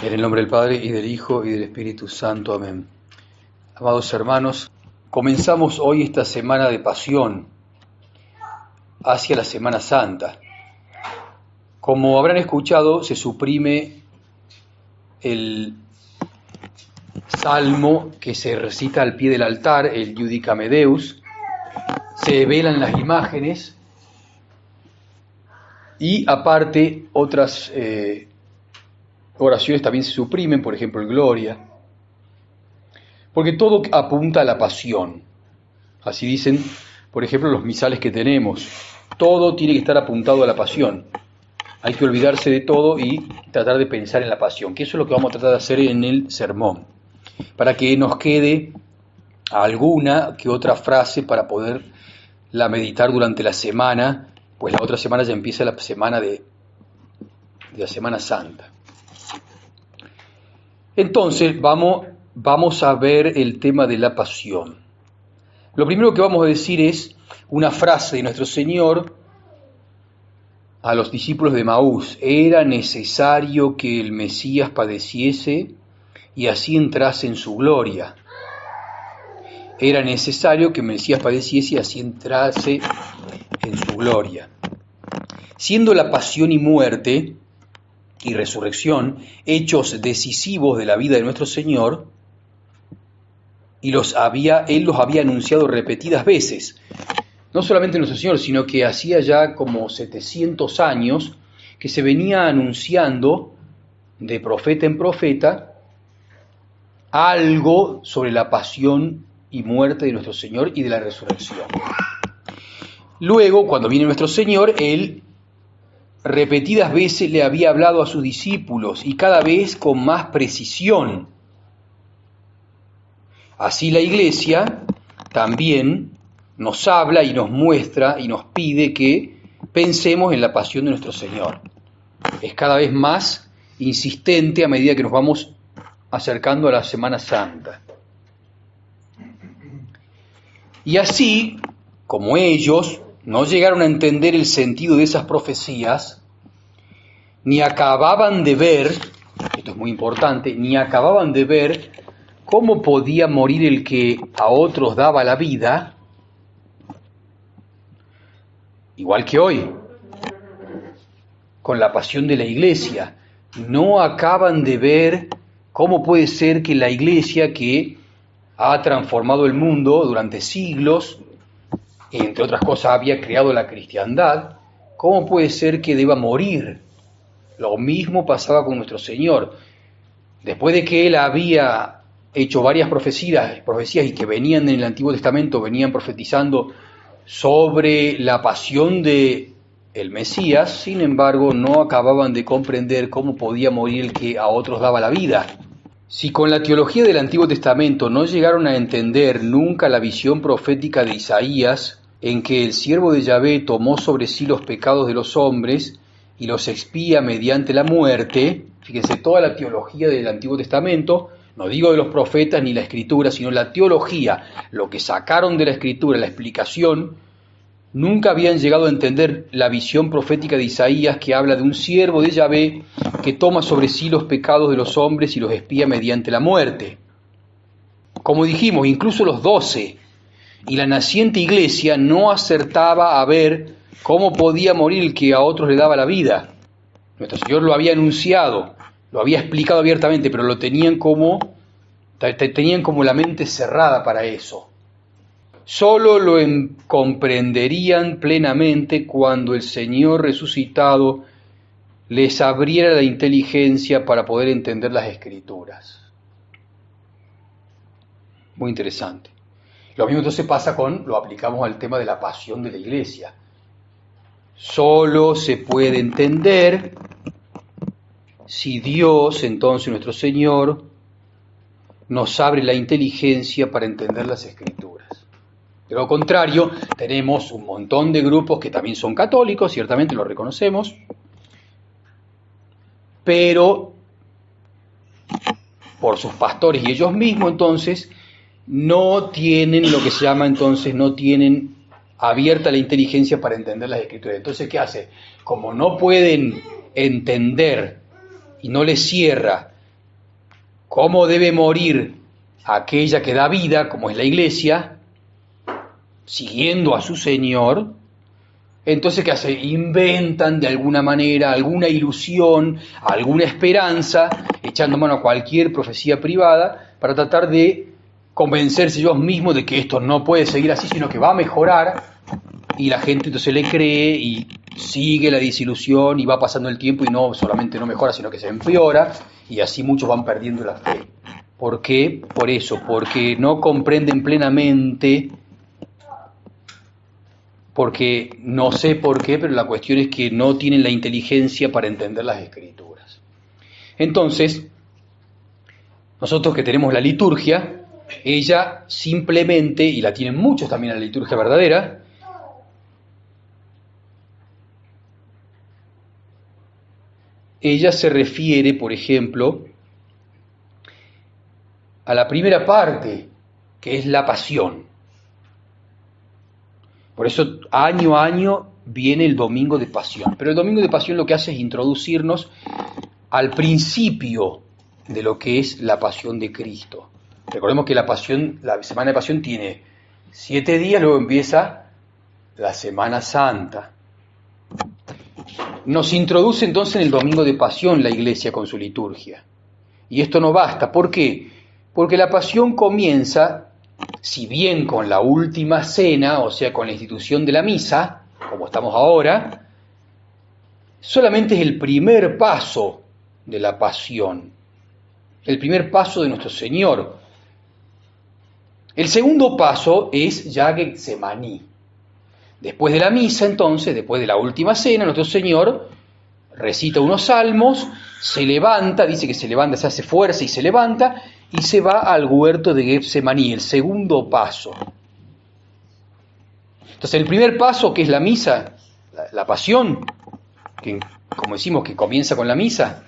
En el nombre del Padre, y del Hijo, y del Espíritu Santo. Amén. Amados hermanos, comenzamos hoy esta semana de pasión hacia la Semana Santa. Como habrán escuchado, se suprime el salmo que se recita al pie del altar, el Iudicame Deus, se velan las imágenes y aparte otras oraciones también se suprimen, por ejemplo el Gloria, porque todo apunta a la pasión. Así dicen, por ejemplo, los misales que tenemos. Todo tiene que estar apuntado a la pasión. Hay que olvidarse de todo y tratar de pensar en la pasión, que eso es lo que vamos a tratar de hacer en el sermón, para que nos quede alguna que otra frase para poderla meditar durante la semana, pues la otra semana ya empieza la semana de la Semana Santa. Entonces vamos a ver el tema de la pasión. Lo primero que vamos a decir es una frase de nuestro Señor a los discípulos de Maús: era necesario que el Mesías padeciese y así entrase en su gloria. Era necesario que el Mesías padeciese y así entrase en su gloria. Siendo la pasión y muerte y resurrección hechos decisivos de la vida de nuestro Señor, y Él los había anunciado repetidas veces, no solamente nuestro Señor, sino que hacía ya como 700 años que se venía anunciando de profeta en profeta algo sobre la pasión y muerte de nuestro Señor y de la resurrección. Luego, cuando viene nuestro Señor, Él repetidas veces le había hablado a sus discípulos y cada vez con más precisión. Así la Iglesia también nos habla y nos muestra y nos pide que pensemos en la pasión de nuestro Señor. Es cada vez más insistente a medida que nos vamos acercando a la Semana Santa. Y así, como ellos no llegaron a entender el sentido de esas profecías, ni acababan de ver, esto es muy importante, ni acababan de ver cómo podía morir el que a otros daba la vida, igual que hoy, con la pasión de la Iglesia, no acaban de ver cómo puede ser que la Iglesia, que ha transformado el mundo durante siglos, entre otras cosas había creado la cristiandad, ¿cómo puede ser que deba morir? Lo mismo pasaba con nuestro Señor. Después de que Él había hecho varias profecías y que venían en el Antiguo Testamento, venían profetizando sobre la pasión de el Mesías, sin embargo no acababan de comprender cómo podía morir el que a otros daba la vida. Si con la teología del Antiguo Testamento no llegaron a entender nunca la visión profética de Isaías, en que el siervo de Yahvé tomó sobre sí los pecados de los hombres y los expía mediante la muerte, fíjense, toda la teología del Antiguo Testamento, no digo de los profetas ni la Escritura, sino la teología, lo que sacaron de la Escritura, la explicación, nunca habían llegado a entender la visión profética de Isaías, que habla de un siervo de Yahvé que toma sobre sí los pecados de los hombres y los expía mediante la muerte. Como dijimos, incluso los 12 y la naciente Iglesia no acertaba a ver cómo podía morir el que a otros le daba la vida. Nuestro Señor lo había anunciado, lo había explicado abiertamente, pero lo tenían como la mente cerrada para eso. Solo lo comprenderían plenamente cuando el Señor resucitado les abriera la inteligencia para poder entender las Escrituras. Muy interesante. Lo mismo entonces pasa lo aplicamos al tema de la pasión de la Iglesia. Solo se puede entender si Dios, entonces nuestro Señor, nos abre la inteligencia para entender las Escrituras. De lo contrario, tenemos un montón de grupos que también son católicos, ciertamente lo reconocemos, pero por sus pastores y ellos mismos, entonces, no tienen lo que se llama, entonces, no tienen abierta la inteligencia para entender las Escrituras. Entonces, ¿qué hace? Como no pueden entender y no les cierra cómo debe morir aquella que da vida, como es la iglesia, siguiendo a su Señor, entonces ¿qué hace? Inventan de alguna manera alguna ilusión, alguna esperanza, echando mano a cualquier profecía privada, para tratar de convencerse ellos mismos de que esto no puede seguir así, sino que va a mejorar, y la gente entonces le cree y sigue la desilusión y va pasando el tiempo y no solamente no mejora, sino que se empeora, y así muchos van perdiendo la fe. ¿Por qué? Por eso, porque no comprenden plenamente, porque no sé por qué, pero la cuestión es que no tienen la inteligencia para entender las Escrituras. Entonces, nosotros que tenemos la liturgia, ella simplemente, y la tienen muchos también en la liturgia verdadera, ella se refiere, por ejemplo, a la primera parte, que es la pasión. Por eso año a año viene el domingo de pasión. Pero el domingo de pasión lo que hace es introducirnos al principio de lo que es la pasión de Cristo. Recordemos que la semana de pasión tiene 7 días, luego empieza la Semana Santa. Nos introduce entonces en el domingo de pasión la iglesia con su liturgia. Y esto no basta. ¿Por qué? Porque la pasión comienza, si bien con la última cena, o sea, con la institución de la misa, como estamos ahora, solamente es el primer paso de la pasión, el primer paso de nuestro Señor. El segundo paso es ya Getsemaní. Después de la misa, entonces, después de la última cena, nuestro Señor recita unos salmos, se levanta, dice que se levanta, se hace fuerza y se levanta, y se va al huerto de Getsemaní, el segundo paso. Entonces, el primer paso, que es la misa, la pasión, que como decimos que comienza con la misa,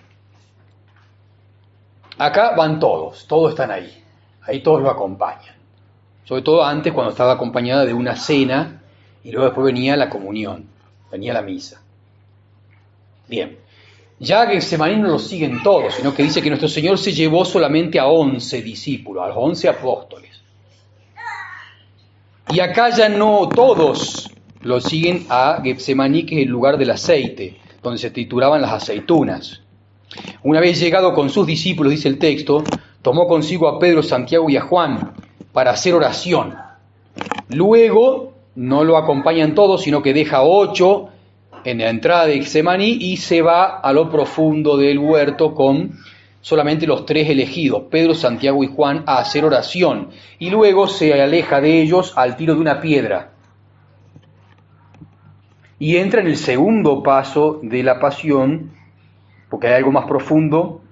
acá van todos están ahí todos lo acompañan. Sobre todo antes, cuando estaba acompañada de una cena, y luego después venía la comunión, venía la misa. Bien, ya Getsemaní no lo siguen todos, sino que dice que nuestro Señor se llevó solamente a 11 discípulos, a los 11 apóstoles. Y acá ya no todos lo siguen a Getsemaní, que es el lugar del aceite, donde se trituraban las aceitunas. Una vez llegado con sus discípulos, dice el texto, tomó consigo a Pedro, Santiago y a Juan para hacer oración. Luego no lo acompañan todos, sino que deja 8 en la entrada de Getsemaní y se va a lo profundo del huerto con solamente los 3 elegidos, Pedro, Santiago y Juan, a hacer oración. Y luego se aleja de ellos al tiro de una piedra. Y entra en el segundo paso de la pasión, porque hay algo más profundo,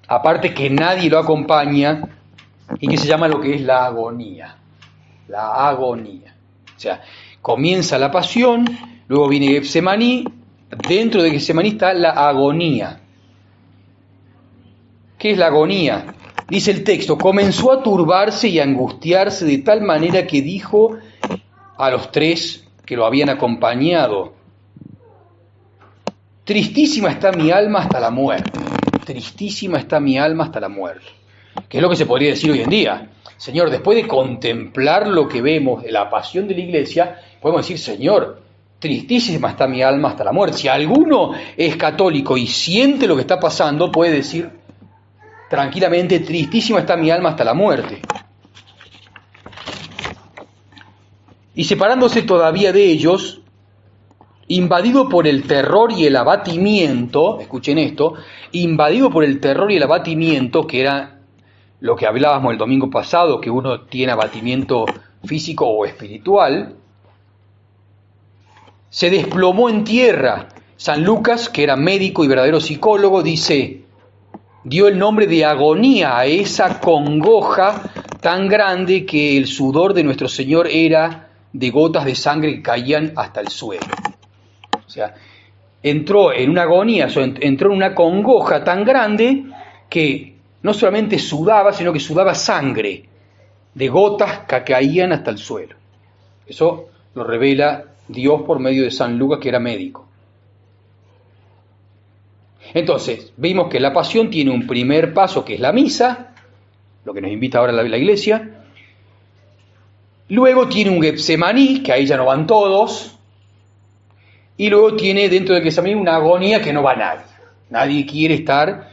aparte que nadie lo acompaña, y que se llama lo que es la agonía. La agonía. O sea, comienza la pasión, luego viene Getsemaní, dentro de Getsemaní está la agonía. ¿Qué es la agonía? Dice el texto, comenzó a turbarse y a angustiarse de tal manera que dijo a los 3 que lo habían acompañado, tristísima está mi alma hasta la muerte, tristísima está mi alma hasta la muerte. Que es lo que se podría decir hoy en día. Señor, después de contemplar lo que vemos de la pasión de la iglesia, podemos decir, Señor, tristísima está mi alma hasta la muerte. Si alguno es católico y siente lo que está pasando, puede decir tranquilamente, tristísima está mi alma hasta la muerte. Y separándose todavía de ellos, invadido por el terror y el abatimiento, escuchen esto, invadido por el terror y el abatimiento, que era lo que hablábamos el domingo pasado, que uno tiene abatimiento físico o espiritual, se desplomó en tierra. San Lucas, que era médico y verdadero psicólogo, dice, dio el nombre de agonía a esa congoja tan grande que el sudor de nuestro Señor era de gotas de sangre que caían hasta el suelo. O sea, entró en una agonía, o sea, entró en una congoja tan grande que no solamente sudaba, sino que sudaba sangre, de gotas que caían hasta el suelo. Eso lo revela Dios por medio de San Lucas, que era médico. Entonces, vimos que la pasión tiene un primer paso, que es la misa, lo que nos invita ahora la iglesia. Luego tiene un Getsemaní, que ahí ya no van todos. Y luego tiene dentro del Getsemaní una agonía que no va nadie. Nadie quiere estar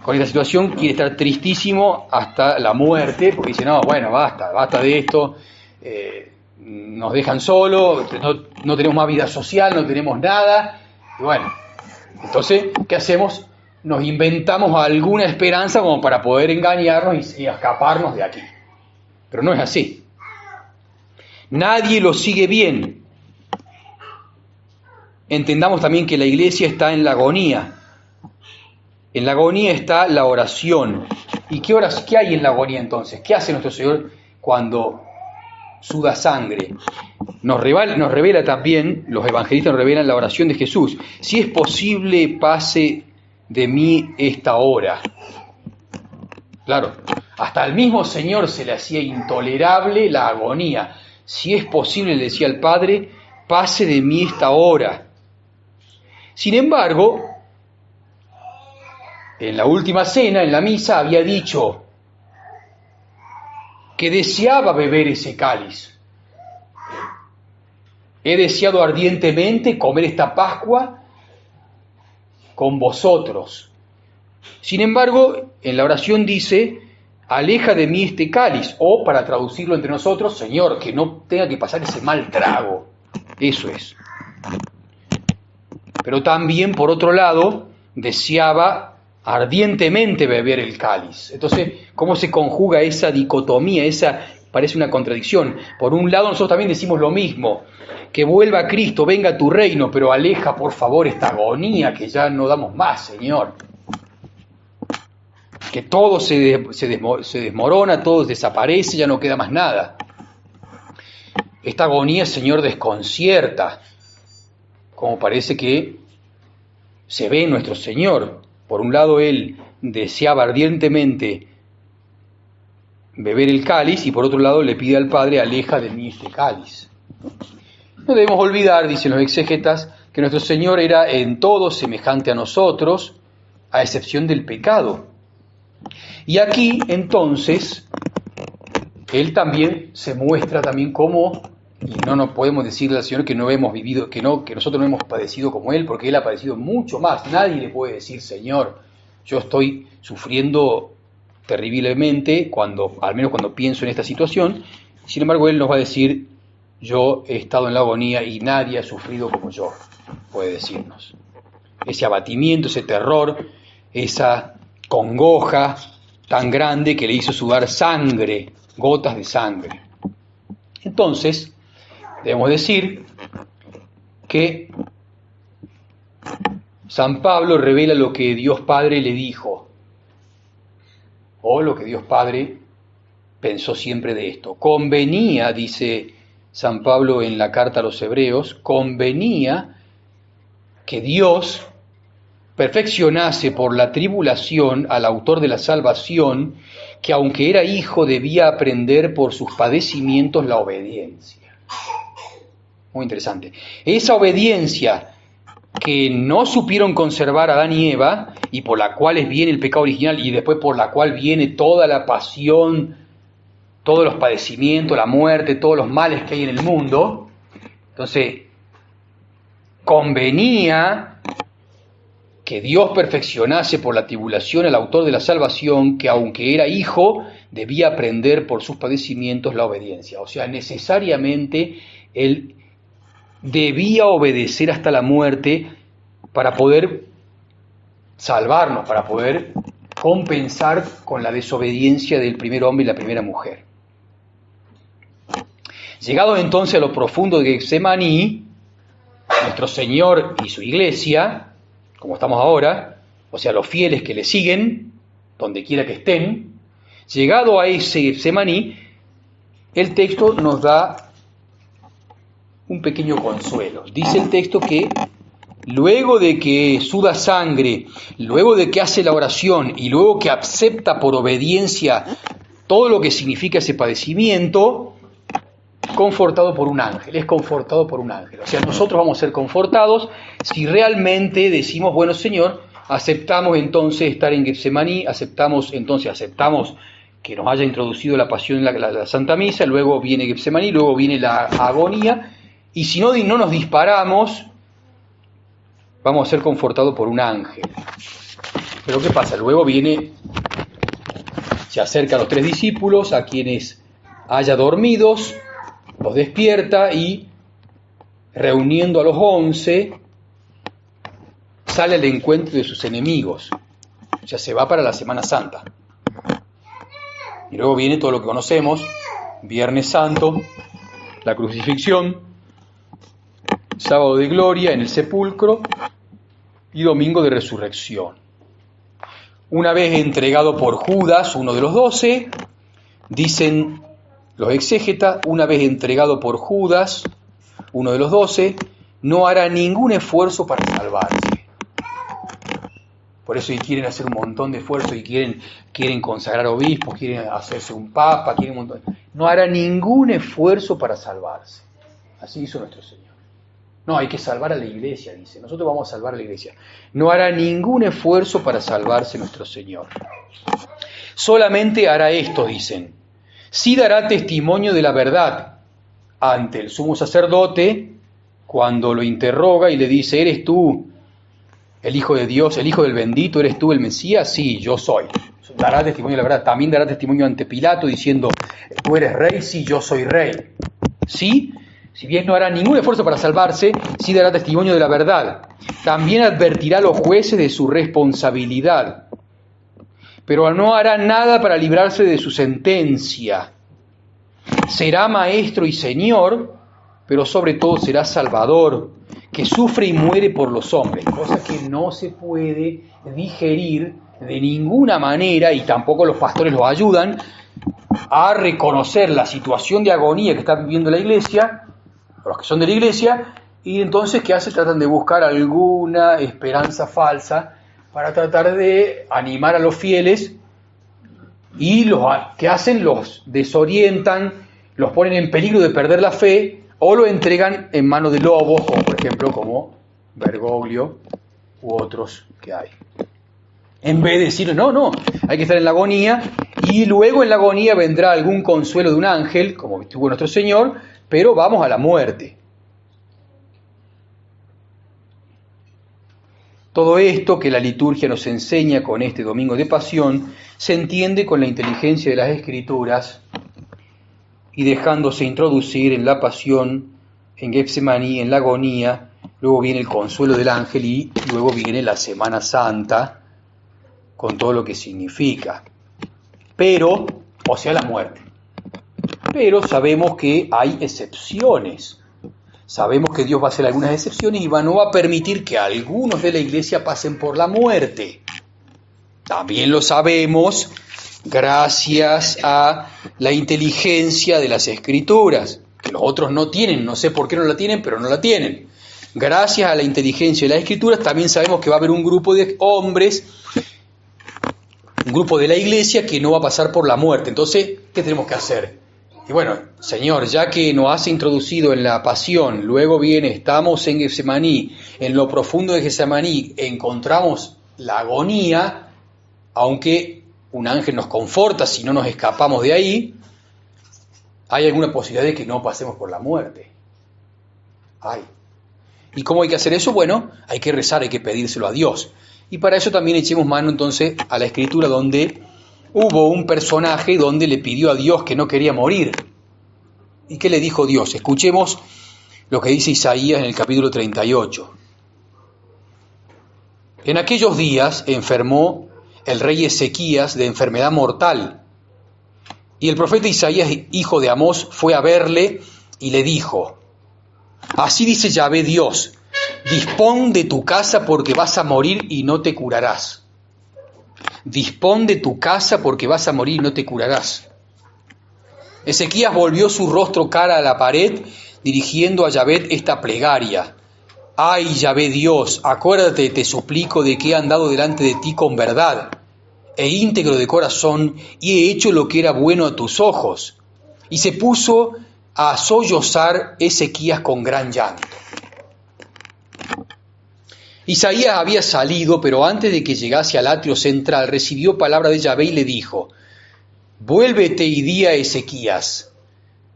con esta situación, quiere estar tristísimo hasta la muerte, porque dice, no, bueno, basta de esto, nos dejan solos, no tenemos más vida social, no tenemos nada. Y bueno, entonces, ¿qué hacemos? Nos inventamos alguna esperanza como para poder engañarnos y escaparnos de aquí. Pero no es así. Nadie lo sigue bien. Entendamos también que la iglesia está en la agonía. En la agonía está la oración. ¿Y qué hay en la agonía entonces? ¿Qué hace nuestro Señor cuando suda sangre? Nos revela también, los evangelistas nos revelan la oración de Jesús. Si es posible, pase de mí esta hora. Claro, hasta al mismo Señor se le hacía intolerable la agonía. Si es posible, le decía al Padre, pase de mí esta hora. Sin embargo, en la última cena, en la misa, había dicho que deseaba beber ese cáliz. He deseado ardientemente comer esta Pascua con vosotros. Sin embargo, en la oración dice, aleja de mí este cáliz, o para traducirlo entre nosotros, Señor, que no tenga que pasar ese mal trago. Eso es. Pero también, por otro lado, deseaba ardientemente beber el cáliz. Entonces, ¿cómo se conjuga esa dicotomía? Esa parece una contradicción. Por un lado, nosotros también decimos lo mismo, que vuelva Cristo, venga tu reino, pero aleja, por favor, esta agonía que ya no damos más, Señor. Que todo se desmorona, todo desaparece, ya no queda más nada. Esta agonía, Señor, desconcierta, como parece que se ve en nuestro Señor. Por un lado, Él deseaba ardientemente beber el cáliz y por otro lado le pide al Padre, aleja de mí este cáliz. No debemos olvidar, dicen los exégetas, que nuestro Señor era en todo semejante a nosotros, a excepción del pecado. Y aquí, entonces, Él también se muestra también como, y no nos podemos decirle al Señor que no hemos vivido, que nosotros no hemos padecido como Él, porque Él ha padecido mucho más. Nadie le puede decir, Señor, yo estoy sufriendo terriblemente, al menos cuando pienso en esta situación. Sin embargo, Él nos va a decir, yo he estado en la agonía y nadie ha sufrido como yo, puede decirnos. Ese abatimiento, ese terror, esa congoja tan grande que le hizo sudar sangre, gotas de sangre. Entonces, debemos decir que San Pablo revela lo que Dios Padre le dijo, o lo que Dios Padre pensó siempre de esto. Convenía, dice San Pablo en la carta a los Hebreos, convenía que Dios perfeccionase por la tribulación al autor de la salvación, que aunque era hijo debía aprender por sus padecimientos la obediencia. Muy interesante. Esa obediencia que no supieron conservar Adán y Eva, y por la cual viene el pecado original, y después por la cual viene toda la pasión, todos los padecimientos, la muerte, todos los males que hay en el mundo. Entonces, convenía que Dios perfeccionase por la tribulación al autor de la salvación, que aunque era hijo, debía aprender por sus padecimientos la obediencia. O sea, necesariamente Él debía obedecer hasta la muerte para poder salvarnos, para poder compensar con la desobediencia del primer hombre y la primera mujer. Llegado entonces a lo profundo de Getsemaní, nuestro Señor y su iglesia, como estamos ahora, o sea, los fieles que le siguen, donde quiera que estén, llegado a ese Getsemaní, el texto nos da un pequeño consuelo. Dice el texto que luego de que suda sangre, luego de que hace la oración y luego que acepta por obediencia todo lo que significa ese padecimiento, confortado por un ángel, es confortado por un ángel. O sea, nosotros vamos a ser confortados si realmente decimos, bueno, Señor, aceptamos entonces estar en Getsemaní, aceptamos que nos haya introducido la pasión en la Santa Misa, luego viene Getsemaní, luego viene la agonía, y si no nos disparamos, vamos a ser confortados por un ángel. Pero ¿qué pasa? Luego se acerca a los 3 discípulos, a quienes haya dormidos, los despierta y, reuniendo a los 11, sale al encuentro de sus enemigos. O sea, se va para la Semana Santa. Y luego viene todo lo que conocemos: Viernes Santo, la crucifixión, sábado de gloria en el sepulcro y domingo de resurrección. Una vez entregado por Judas, uno de los 12, dicen los exégetas, una vez entregado por Judas, uno de los 12, no hará ningún esfuerzo para salvarse. Por eso quieren hacer un montón de esfuerzos y quieren consagrar obispos, quieren hacerse un papa, quieren un montón. No hará ningún esfuerzo para salvarse. Así hizo nuestro Señor. No, hay que salvar a la iglesia, dice. Nosotros vamos a salvar a la iglesia. No hará ningún esfuerzo para salvarse nuestro Señor. Solamente hará esto, dicen. Sí dará testimonio de la verdad ante el sumo sacerdote cuando lo interroga y le dice: ¿eres tú el Hijo de Dios, el Hijo del bendito? ¿Eres tú el Mesías? Sí, yo soy. Dará testimonio de la verdad. También dará testimonio ante Pilato diciendo: ¿tú eres rey? Sí, yo soy rey. Sí, si bien no hará ningún esfuerzo para salvarse, sí dará testimonio de la verdad. También advertirá a los jueces de su responsabilidad, pero no hará nada para librarse de su sentencia. Será maestro y señor, pero sobre todo será salvador, que sufre y muere por los hombres, cosa que no se puede digerir de ninguna manera, y tampoco los pastores los ayudan a reconocer la situación de agonía que está viviendo la iglesia, los que son de la iglesia, y entonces ¿qué hacen? Tratan de buscar alguna esperanza falsa para tratar de animar a los fieles, y ¿qué hacen? Los desorientan, los ponen en peligro de perder la fe, o lo entregan en manos de lobos, como por ejemplo como Bergoglio u otros que hay. En vez de decir, no, hay que estar en la agonía, y luego en la agonía vendrá algún consuelo de un ángel, como tuvo nuestro Señor, pero vamos a la muerte. Todo esto que la liturgia nos enseña con este Domingo de Pasión se entiende con la inteligencia de las Escrituras, y dejándose introducir en la pasión, en Getsemaní, en la agonía, luego viene el consuelo del ángel y luego viene la Semana Santa, con todo lo que significa. Pero, o sea, la muerte. Pero sabemos que hay excepciones. Sabemos que Dios va a hacer algunas excepciones y no va a permitir que algunos de la iglesia pasen por la muerte. También lo sabemos gracias a la inteligencia de las Escrituras, que los otros no tienen, no sé por qué no la tienen, pero no la tienen. Gracias a la inteligencia de las Escrituras también sabemos que va a haber un grupo de hombres, un grupo de la iglesia que no va a pasar por la muerte. Entonces, ¿qué tenemos que hacer? Y bueno, Señor, ya que nos has introducido en la pasión, luego estamos en Getsemaní, en lo profundo de Getsemaní encontramos la agonía, aunque un ángel nos conforta si no nos escapamos de ahí, hay alguna posibilidad de que no pasemos por la muerte. Hay. ¿Y cómo hay que hacer eso? Bueno, hay que rezar, hay que pedírselo a Dios. Y para eso también echemos mano entonces a la Escritura, donde hubo un personaje donde le pidió a Dios que no quería morir. ¿Y qué le dijo Dios? Escuchemos lo que dice Isaías en el capítulo 38. En aquellos días enfermó el rey Ezequías de enfermedad mortal, y el profeta Isaías, hijo de Amós, fue a verle y le dijo: así dice Yahvé Dios, dispón de tu casa porque vas a morir y no te curarás. Dispón de tu casa porque vas a morir y no te curarás. Ezequías volvió su rostro cara a la pared, dirigiendo a Yahvé esta plegaria: ay, Yahvé Dios, acuérdate, te suplico, de que he andado delante de ti con verdad e íntegro de corazón, y he hecho lo que era bueno a tus ojos. Y se puso a sollozar Ezequías con gran llanto. Isaías había salido, pero antes de que llegase al atrio central, recibió palabra de Yahvé y le dijo: vuélvete y di a Ezequías,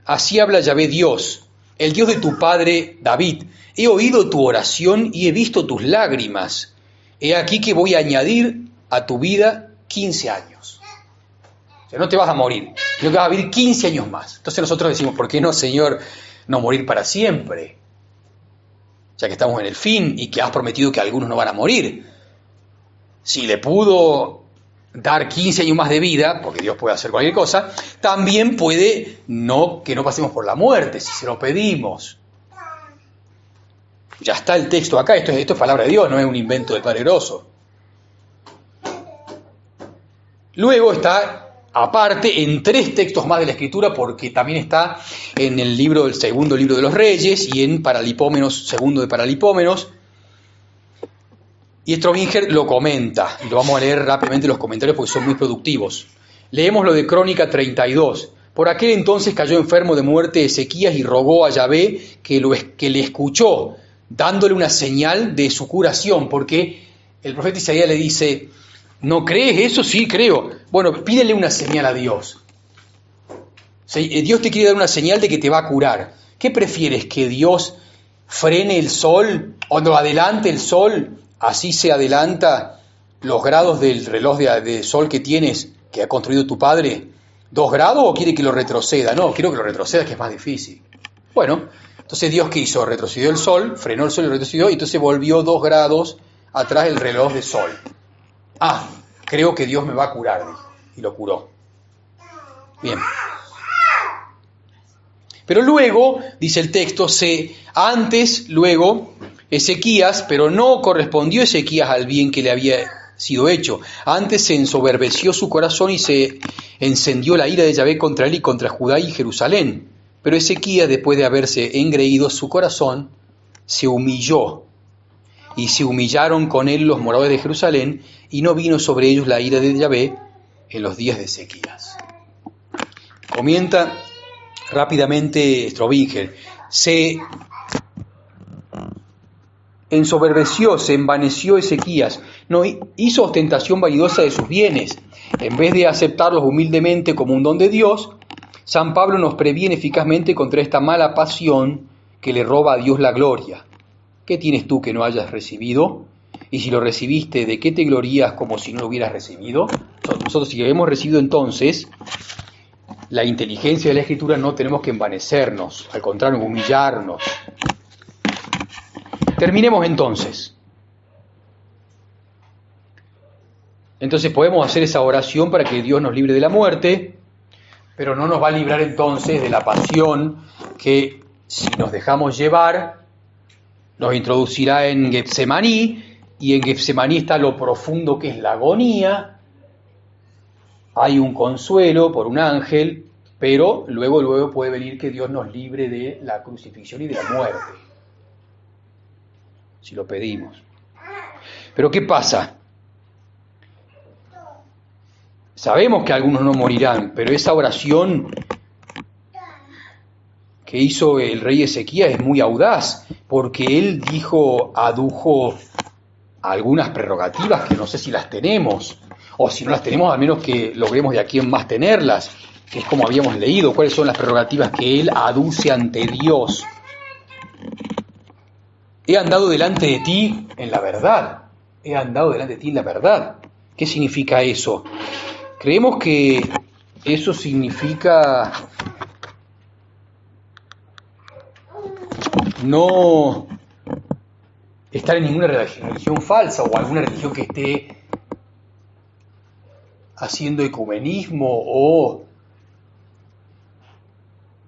así habla Yahvé Dios, el Dios de tu padre David. He oído tu oración y he visto tus lágrimas. He aquí que voy a añadir a tu vida 15 años. O sea, no te vas a morir, sino que vas a vivir 15 años más. Entonces nosotros decimos, ¿por qué no, Señor, no morir para siempre? Ya que estamos en el fin y que has prometido que algunos no van a morir. Si le pudo dar 15 años más de vida, porque Dios puede hacer cualquier cosa, también puede que no pasemos por la muerte, si se lo pedimos. Ya está el texto acá, esto es palabra de Dios, no es un invento del Padre Grosso. Luego está aparte en 3 textos más de la Escritura, porque también está en el segundo libro de los Reyes y en Paralipómenos, segundo de Paralipómenos. Y Strobinger lo comenta, y lo vamos a leer rápidamente los comentarios porque son muy productivos. Leemos lo de Crónica 32. Por aquel entonces cayó enfermo de muerte Ezequías y rogó a Yahvé que le escuchó, dándole una señal de su curación, porque el profeta Isaías le dice: ¿no crees eso? Sí, creo. Bueno, pídele una señal a Dios. Dios te quiere dar una señal de que te va a curar. ¿Qué prefieres? ¿Que Dios frene el sol o no adelante el sol? Así se adelanta los grados del reloj de sol que tienes, que ha construido tu padre, 2 grados, o quiere que lo retroceda. No, quiero que lo retroceda, que es más difícil. Bueno, entonces Dios, ¿qué hizo? Retrocedió el sol, frenó el sol y retrocedió, y entonces volvió 2 grados atrás el reloj de sol. Creo que Dios me va a curar, y lo curó. Bien. Pero luego, dice el texto, luego Ezequías, pero no correspondió Ezequías al bien que le había sido hecho. Antes se ensoberbeció su corazón y se encendió la ira de Yahvé contra él y contra Judá y Jerusalén. Pero Ezequías, después de haberse engreído su corazón, se humilló. Y se humillaron con él los moradores de Jerusalén, y no vino sobre ellos la ira de Yahvé en los días de Ezequías. Comenta rápidamente Strobinger: se ensoberbeció, se envaneció Ezequías, no hizo ostentación vanidosa de sus bienes. En vez de aceptarlos humildemente como un don de Dios, San Pablo nos previene eficazmente contra esta mala pasión que le roba a Dios la gloria. ¿Qué tienes tú que no hayas recibido? Y si lo recibiste, ¿de qué te glorías como si no lo hubieras recibido? Nosotros, si hemos recibido entonces la inteligencia de la Escritura, no tenemos que envanecernos, al contrario, humillarnos. Terminemos entonces. Entonces podemos hacer esa oración para que Dios nos libre de la muerte, pero no nos va a librar entonces de la pasión que, si nos dejamos llevar, nos introducirá en Getsemaní, y en Getsemaní está lo profundo que es la agonía. Hay un consuelo por un ángel, pero luego puede venir que Dios nos libre de la crucifixión y de la muerte, si lo pedimos. Pero ¿qué pasa? Sabemos que algunos no morirán, pero esa oración que hizo el rey Ezequías es muy audaz, porque él adujo algunas prerrogativas que no sé si las tenemos, o si no las tenemos, al menos que logremos de aquí en más tenerlas, que es como habíamos leído, cuáles son las prerrogativas que él aduce ante Dios. He andado delante de ti en la verdad. He andado delante de ti en la verdad. ¿Qué significa eso? Creemos que eso significa no estar en ninguna religión falsa o alguna religión que esté haciendo ecumenismo o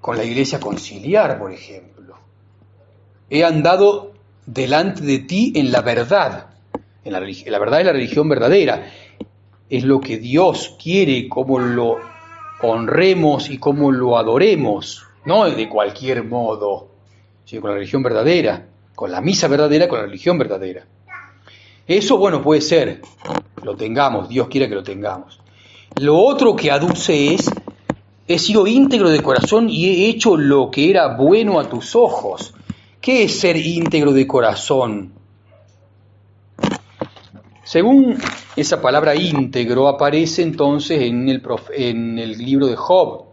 con la iglesia conciliar, por ejemplo. He andado delante de ti en la verdad. La verdad es la religión verdadera. Es lo que Dios quiere, cómo lo honremos y cómo lo adoremos, no de cualquier modo, sino con la religión verdadera, con la misa verdadera, con la religión verdadera. Eso, puede ser, lo tengamos, Dios quiere que lo tengamos. Lo otro que aduce es: he sido íntegro de corazón y he hecho lo que era bueno a tus ojos. ¿Qué es ser íntegro de corazón? Según esa palabra íntegro aparece entonces en el libro de Job.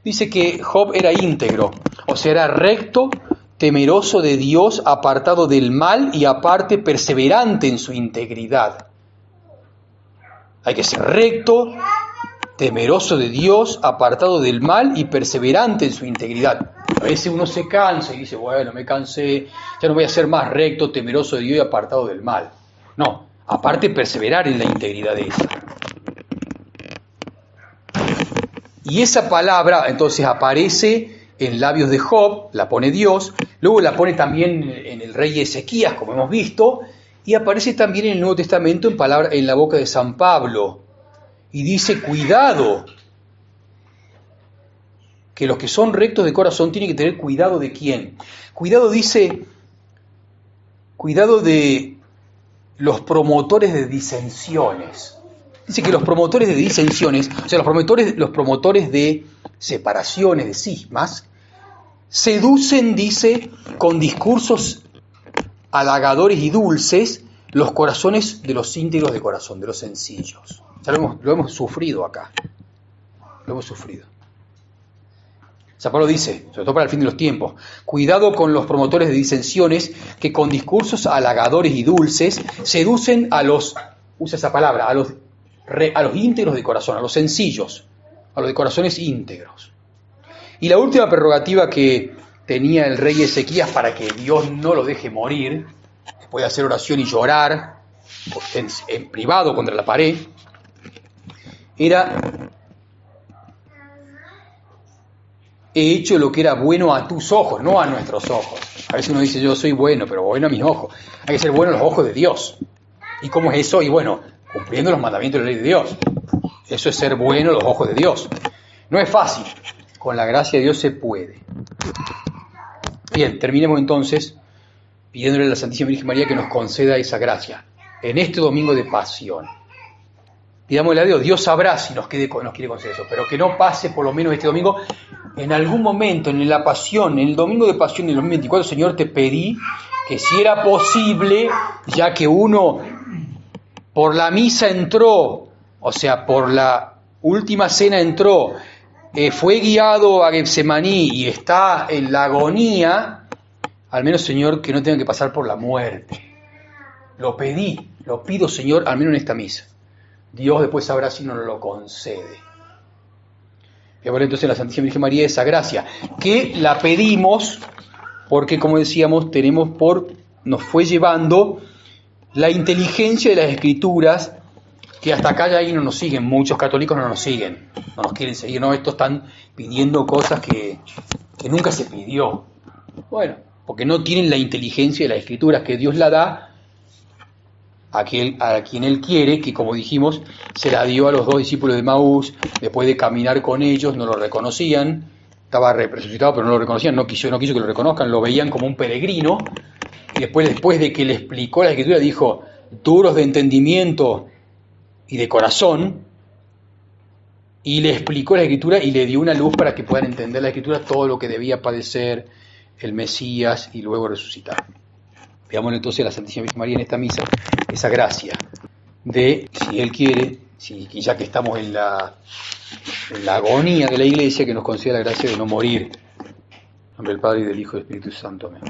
Dice que Job era íntegro, o sea, era recto, temeroso de Dios, apartado del mal y aparte perseverante en su integridad. Hay que ser recto, temeroso de Dios, apartado del mal y perseverante en su integridad. A veces uno se cansa y dice, bueno, me cansé, ya no voy a ser más recto, temeroso de Dios y apartado del mal. No, aparte perseverar en la integridad de esa. Y esa palabra entonces aparece en labios de Job, la pone Dios, luego la pone también en el rey Ezequías, como hemos visto, y aparece también en el Nuevo Testamento en la boca de San Pablo. Y dice, cuidado, que los que son rectos de corazón tienen que tener cuidado de quién. Cuidado, dice, cuidado de los promotores de disensiones. Dice que los promotores de disensiones, o sea, los promotores de separaciones, de cismas, seducen, dice, con discursos halagadores y dulces los corazones de los íntegros de corazón, de los sencillos. Ya lo hemos sufrido acá. Lo hemos sufrido. San Pablo dice, sobre todo para el fin de los tiempos, cuidado con los promotores de disensiones que con discursos halagadores y dulces seducen a los, usa esa palabra, a los íntegros de corazón, a los sencillos, a los de corazones íntegros. Y la última prerrogativa que tenía el rey Ezequías para que Dios no lo deje morir, después de hacer oración y llorar en privado contra la pared, era: he hecho lo que era bueno a tus ojos, no a nuestros ojos. A veces uno dice, yo soy bueno, pero bueno a mis ojos. Hay que ser bueno a los ojos de Dios. ¿Y cómo es eso? Y bueno, cumpliendo los mandamientos de la ley de Dios. Eso es ser bueno a los ojos de Dios. No es fácil. Con la gracia de Dios se puede. Bien, terminemos entonces pidiéndole a la Santísima Virgen María que nos conceda esa gracia en este domingo de pasión. Pidámosle a Dios, Dios sabrá si nos quiere conceder eso, pero que no pase por lo menos este domingo. En algún momento, en la pasión, en el domingo de pasión del 2024, Señor, te pedí que si era posible, ya que uno por la misa entró, o sea, por la última cena entró, fue guiado a Getsemaní y está en la agonía, al menos, Señor, que no tenga que pasar por la muerte. Lo pido, Señor, al menos en esta misa. Dios después sabrá si nos lo concede. Y bueno, entonces la Santísima Virgen María esa gracia, que la pedimos porque, como decíamos, nos fue llevando la inteligencia de las Escrituras, que hasta acá ya ahí no nos siguen, muchos católicos no nos siguen, no nos quieren seguir, no, estos están pidiendo cosas que nunca se pidió. Bueno, porque no tienen la inteligencia de las Escrituras, que Dios la da a quien Él quiere, que como dijimos, se la dio a los 2 discípulos de Maús, después de caminar con ellos, no lo reconocían, estaba resucitado pero no lo reconocían, no quiso que lo reconozcan, lo veían como un peregrino, y después de que le explicó la Escritura, dijo, duros de entendimiento y de corazón, y le explicó la Escritura y le dio una luz para que puedan entender la Escritura, todo lo que debía padecer el Mesías y luego resucitar. Veamos entonces a la Santísima Virgen María en esta misa esa gracia de, si Él quiere, ya que estamos en la agonía de la Iglesia, que nos conceda la gracia de no morir. En nombre del Padre, y del Hijo y del Espíritu Santo. Amén.